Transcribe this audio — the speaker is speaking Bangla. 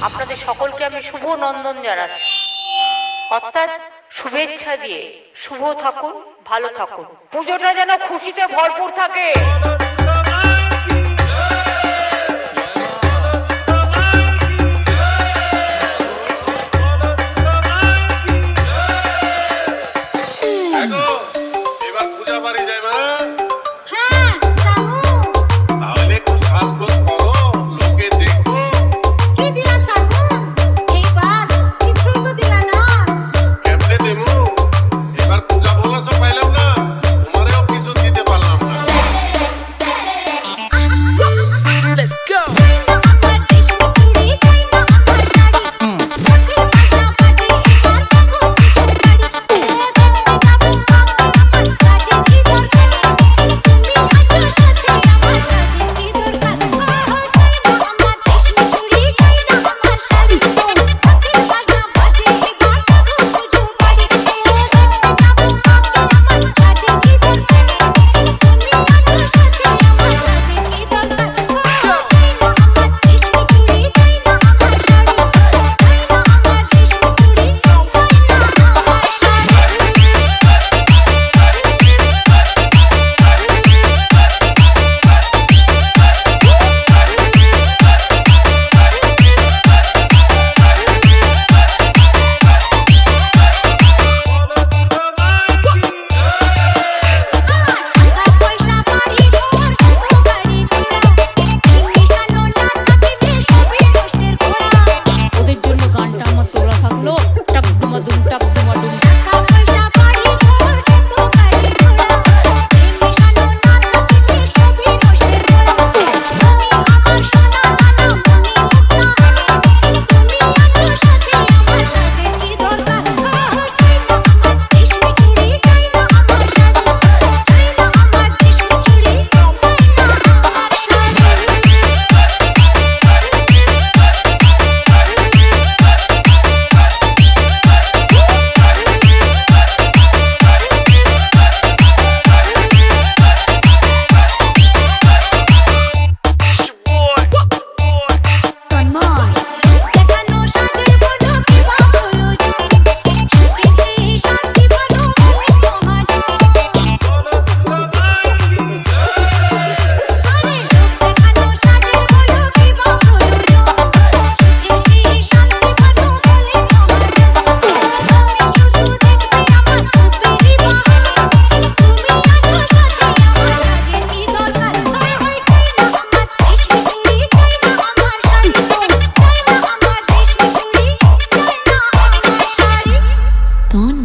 আপনাদের সকলকে আমি শুভ নন্দন জানাচ্ছি, অর্থাৎ শুভেচ্ছা দিয়ে শুভ থাকুন, ভালো থাকুন, পুজোটা যেন খুশিতে ভরপুর থাকে। এবার পূজা বাড়ি যাই না? হ্যাঁ যাবো। তাহলে একটু সাজগোজ করো, লোকে দেখো। কি দিলা সাজু? এইবার কিছুই তো দিলা না। কেমনে দেবো? এবার পূজা বোনাসও পাইলাম না, তোমারেও কিছু দিতে পারলাম না। Let's go. Don't